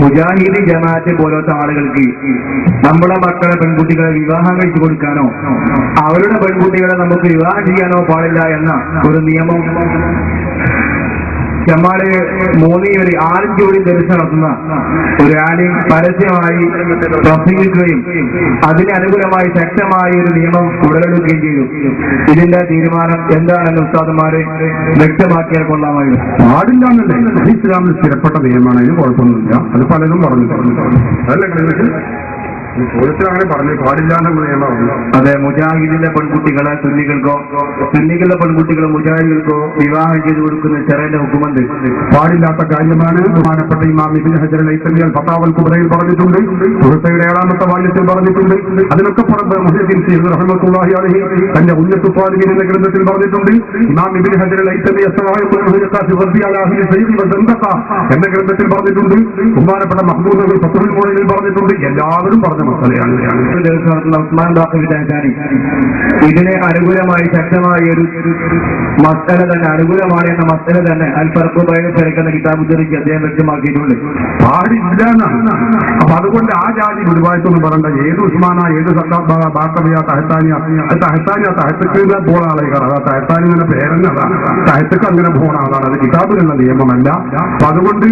മുജാഹിദ് ജമാഅത്ത് പോലത്തെ ആളുകൾക്ക് നമ്മുടെ മക്കളെ പെൺകുട്ടികളെ വിവാഹം കഴിച്ചു കൊടുക്കാനോ അവരുടെ പെൺകുട്ടികളെ നമുക്ക് വിവാഹം ചെയ്യാനോ പാടില്ല എന്ന ഒരു നിയമം ജമാല് 6 ജോഡി ദർശനം നടത്തുന്ന ഒരു ആലിം പരസ്യമായി പ്രസംഗിക്കുകയും അതിന് അനുകൂലമായി ശക്തമായ ഒരു നിയമം ഉടലെടുക്കുകയും ചെയ്തു. ഇതിന്റെ തീരുമാനം എന്താണെന്ന് ഉസ്താദുമാരെ വ്യക്തമാക്കിയാൽ കൊള്ളാമായിരുന്നു. പാടില്ലാന്നല്ലേ ഇസ്ലാമിൽ സ്ഥിരപ്പെട്ട നിയമമാണ്, അതിന് കുഴപ്പമൊന്നുമില്ല. അത് പലരും പറഞ്ഞു അതല്ലേ പോലീസിൽ അങ്ങനെ പറഞ്ഞു പാടില്ലാന്നുള്ള നിയമമാണ്. അതെ, മുജാഹിദിന്റെ പെൺകുട്ടികളെ സുന്നികളുടെ പെൺകുട്ടികളെ മുജാഹിദുകൾക്കോ വിവാഹം ചെയ്തു കൊടുക്കുന്ന ചെറിയ ഹുക്കുമുണ്ട്. പാടില്ലാത്ത കാര്യമാണ്. ബഹുമാനപ്പെട്ട ഇമാം ഇബ്നു ഹജർ അൽ-ഹൈതമി ഫതാവൽ കുബ്രയിൽ പറഞ്ഞിട്ടുണ്ട്, സുഹൃത്തയുടെ 7ാമത്തെ വാല്യത്തിൽ പറഞ്ഞിട്ടുണ്ട്. അതിനൊക്കെ പുറത്ത് മുഹ്യിദ്ദീൻ സയ്യിദ് റഹ്മത്തുള്ളാഹി അലൈഹി തന്റെ ഉന്നത സ്വാധീനം എന്ന ഗ്രന്ഥത്തിൽ പറഞ്ഞിട്ടുണ്ട്. ഇമാം ഇബ്നു ഹജർ അൽ-ഹൈതമി എന്ന ഗ്രന്ഥത്തിൽ പറഞ്ഞിട്ടുണ്ട്. ബഹുമാനപ്പെട്ട മഹ്മൂദ് ഫത്ഹുൽ മുഈനിൽ പറഞ്ഞിട്ടുണ്ട്. എല്ലാവരും പറഞ്ഞ മസലയാണ്. ഉസ്മാൻ ബാഖവി ഇതിനെ അനുകൂലമായി ശക്തമായ ഒരു മസല തന്നെ അനുകൂലമാണ് എന്ന മസല തന്നെ അൽ-ഫർഖു ബൈന ശരീഅത്ത് കിതാബ് ഉദ്ധരിച്ച് അദ്ദേഹം വ്യക്തമാക്കിയിട്ടുണ്ട്. പാടില്ല എന്നാണ്. അപ്പൊ അതുകൊണ്ട് ആ ജാതി ഗുരുവായിട്ടൊന്നും പറയണ്ട. ഏത് ഉസ്മാന ഏത് ബാക്കവിയ തഹത്താനിയ തഹത്തക്ക് പോണ ആളേക്കാണ്. തഹത്താനി എന്ന പേരെന്നതാണ്. തഹത്തക്ക് അങ്ങനെ പോണ ആളാണ്. അത് കിതാബിലുള്ള നിയമമല്ല. അപ്പൊ അതുകൊണ്ട്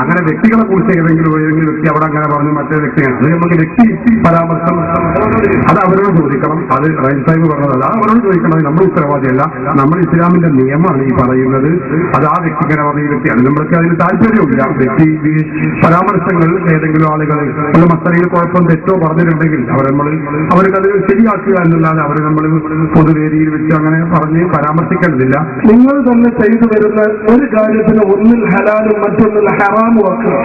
അങ്ങനെ വ്യക്തികളെ കുറിച്ച് ഏതെങ്കിലും വ്യക്തി അവിടെ അങ്ങനെ പറഞ്ഞു മറ്റേ വ്യക്തിയാണ് നമുക്ക് വ്യക്തി പരാമർശം അത് അവരോട് ചോദിക്കണം. അത് റൈൻസാഹിബ് പറഞ്ഞതല്ല, അത് അവരോട് ചോദിക്കണം. നമ്മൾ ഉത്തരവാദിയല്ല. നമ്മുടെ ഇസ്ലാമിന്റെ നിയമമാണ് ഈ പറയുന്നത്. അത് ആ വ്യക്തിഗത വ്യക്തിയാണ്. നമ്മൾക്ക് അതിന് താല്പര്യമില്ല. വ്യക്തി പരാമർശങ്ങൾ ഏതെങ്കിലും ആളുകൾ നമ്മുടെ മസലയിൽ കുഴപ്പം തെറ്റോ പറഞ്ഞിട്ടുണ്ടെങ്കിൽ അവർക്കത് ശരിയാക്കുക എന്നല്ലാതെ അവർ നമ്മൾ പൊതുവേദിയിൽ വെച്ച് അങ്ങനെ പറഞ്ഞ് പരാമർശിക്കേണ്ടതില്ല. നിങ്ങൾ തന്നെ ചെയ്തു വരുന്ന ഒരു കാര്യത്തിന് ഒന്നിൽ ഹലാലും മറ്റൊന്നിൽ ഹറാമും ആക്കുക.